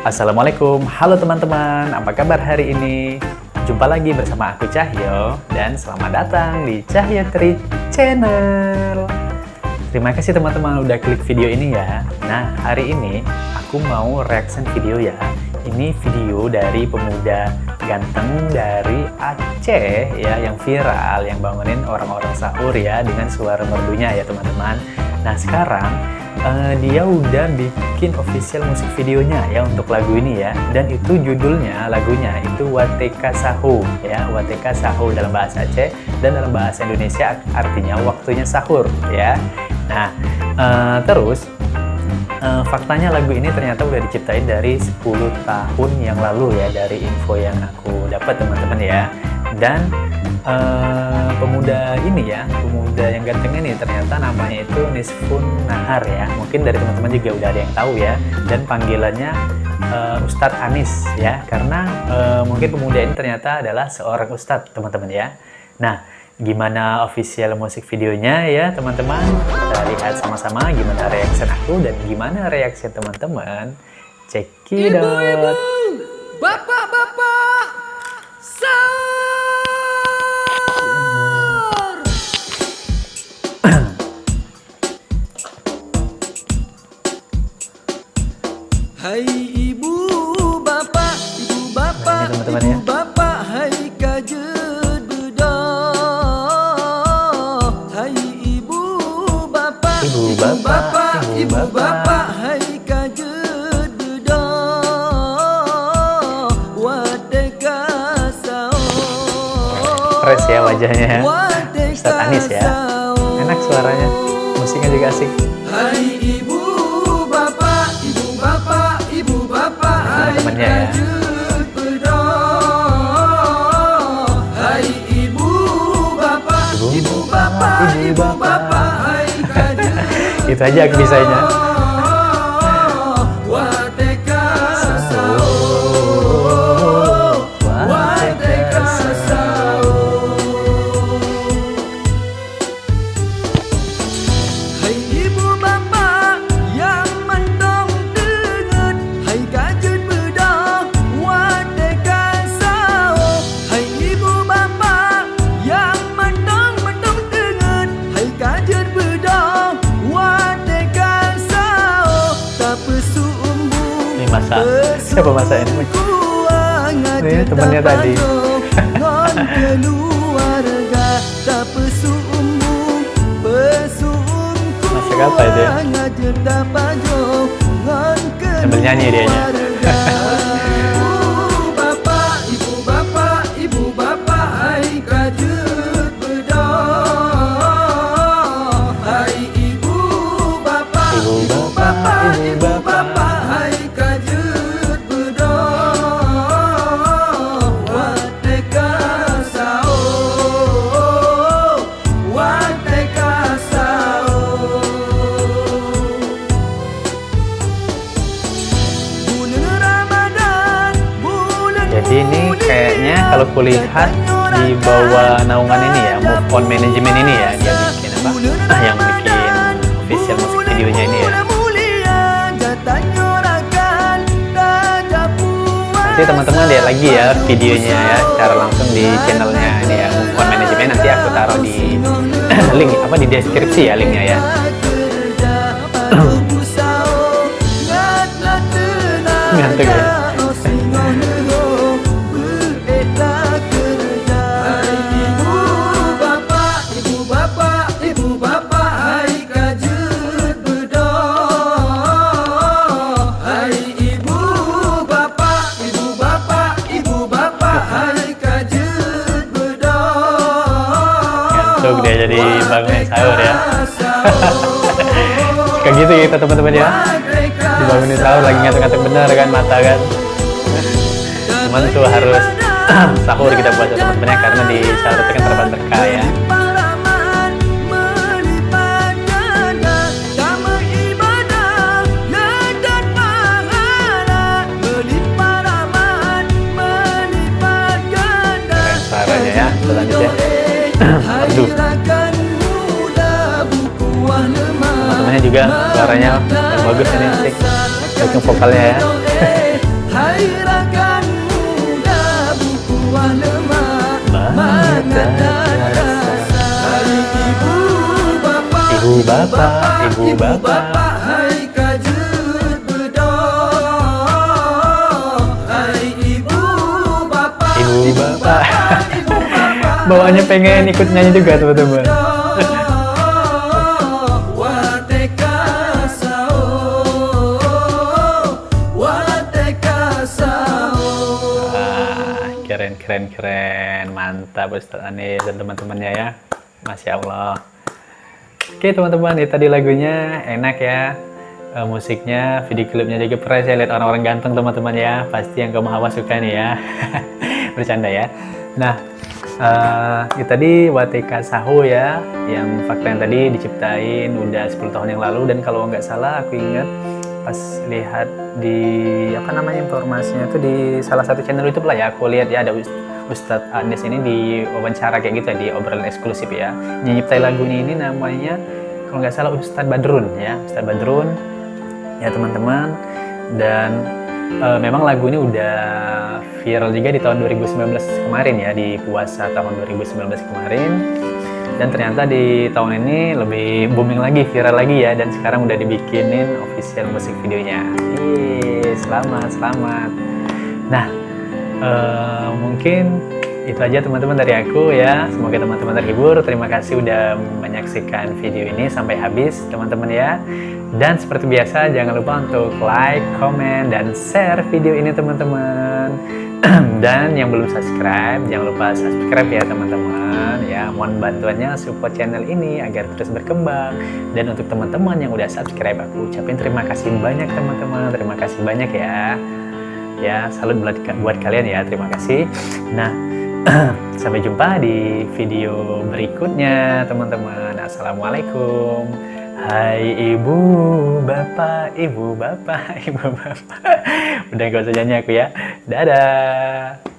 Assalamualaikum, halo teman-teman, apa kabar hari ini? Jumpa lagi bersama aku Cahyo, dan selamat datang di Cahyo Tri Channel. Terima kasih teman-teman udah klik video ini ya. Nah, hari ini aku mau reaction video ya. Ini video dari pemuda ganteng dari Aceh ya, yang viral, yang bangunin orang-orang sahur ya dengan suara merdunya ya teman-teman. Nah, sekarang dia udah bikin official musik videonya ya untuk lagu ini ya, dan itu judulnya lagunya itu Wateka Sahu ya, Wateka Sahu dalam bahasa Aceh, dan dalam bahasa Indonesia artinya waktunya sahur ya. Nah, terus faktanya lagu ini ternyata udah diciptain dari 10 tahun yang lalu ya, dari info yang aku dapat teman-teman ya. Dan pemuda ini ya, pemuda yang ganteng ini ternyata namanya itu Nisfun Nahar ya. Mungkin dari teman-teman juga udah ada yang tahu ya. Dan panggilannya Ustadz Anis ya, karena mungkin pemuda ini ternyata adalah seorang ustadz teman-teman ya. Nah, gimana official musik videonya ya teman-teman? Kita lihat sama-sama gimana reaction aku dan gimana reaction teman-teman. Check it out. Ibu-ibu, bapak-bapak, sahur. Hai ibu bapak, ibu bapak, Nah, ini teman-teman ibu ya. bapak, hai kajet bedah. Hai ibu bapak, Ibu bapak, ibu ibu bapak, hai kajet bedah. Wateka sahur. Fresh ya wajahnya ya. Ustadz Anis ya. Enak suaranya. Musiknya juga asik. Hai ibu bapak, ibu bapak, ibu bapak, hai Teman-temannya ya. kajet bedah. Hai ibu bapak, ibu bapak, ibu bapak, hai kajet Itu aja aku bisanya. Wateka sahur, wateka sahur. Hai ibu bapak yang mendong denget, hai kajet bedah, wateka sahur. Hai ibu bapak yang mendong denget, hai kajet bedah, wateka sahur. Tak pesumbu, Ini masak. Siapa masak ini? Ini temannya tadi. Ngon keluarga tak pesumbu, pesumbu. Masak apa itu ya? Sambil nyanyi dianya. Ibu bapak, ibu bapak, ibu bapak, hai kajet bedah. Hai ibu bapak, Ibu ibu bapak, bapak, ibu ibu bapak. bapak, hai kajet bedah. Wateka sahur, wateka sahur. Bulan Ramadan, bulan. Jadi ini kayaknya kalau kulihat di bawah naungan ini ya, Move On Management ini ya, dia bikin apa? Yang bikin official musik videonya ini ya. Nanti teman-teman lihat lagi ya videonya ya, secara langsung di channelnya ini ya, Move On Management. Nanti aku taruh di link apa di deskripsi ya linknya ya. Ngantuk ya. Ngantuk dia jadi bangunin sahur ya. Kayak gitu kita teman-teman ya. Dibangunin sahur lagi ngantuk-ngantuk bener kan, mata kan. Cuman tuh harus sahur kita buat teman-temannya, karena di sahur itu kan terbang berkah ya. Keren suaranya ya. Selanjutnya aduh, teman-temannya juga suaranya yang bagus ini, asik. Backing vokalnya ya. tiada rasa. Hai ibu bapa, Ibu bapa, ibu bapa, hai kajut bedok. Hai ibu bapa, ibu bapa. ibu bapa, Bawaannya pengen ikut nyanyi juga teman-teman. Wateka sao, wateka sao. Keren, keren, keren. Mantap Ustadz Anis dan teman-temannya ya. Masya Allah. Oke teman-teman, itu tadi lagunya enak ya. Musiknya, video klipnya juga pernah saya lihat orang-orang ganteng teman-teman ya. Pasti yang kamu hawa suka nih ya. Bercanda ya. Nah, itu tadi Wateka Saho ya. Yang fakta yang tadi diciptain udah 10 tahun yang lalu. Dan kalau nggak salah aku ingat pas lihat di apa namanya informasinya itu di salah satu channel YouTube lah ya, aku lihat ya ada Ustadz Anis ini di wawancara kayak gitu ya, di obrolan eksklusif ya, nyiptain lagunya ini namanya kalau nggak salah Ustadz Badrun ya, Ustadz Badrun ya teman-teman. Dan memang lagu ini udah viral juga di tahun 2019 kemarin ya, di puasa tahun 2019 kemarin. Dan ternyata di tahun ini lebih booming lagi, viral lagi ya, dan sekarang udah dibikinin official musik videonya. Selamat, selamat. Nah, mungkin itu aja teman-teman dari aku ya. Semoga teman-teman terhibur. Terima kasih udah menyaksikan video ini sampai habis teman-teman ya. Dan seperti biasa jangan lupa untuk like, komen, dan share video ini teman-teman. Dan yang belum subscribe, jangan lupa subscribe ya teman-teman ya. Mohon bantuannya support channel ini agar terus berkembang. Dan untuk teman-teman yang udah subscribe, aku ucapin terima kasih banyak teman-teman. Terima kasih banyak ya. Ya, salut buat kalian ya. Terima kasih. Nah, sampai jumpa di video berikutnya teman-teman. Assalamualaikum. Hai ibu bapak, ibu bapak, ibu bapak. Udah gak usah nyanyi aku ya. Dadah.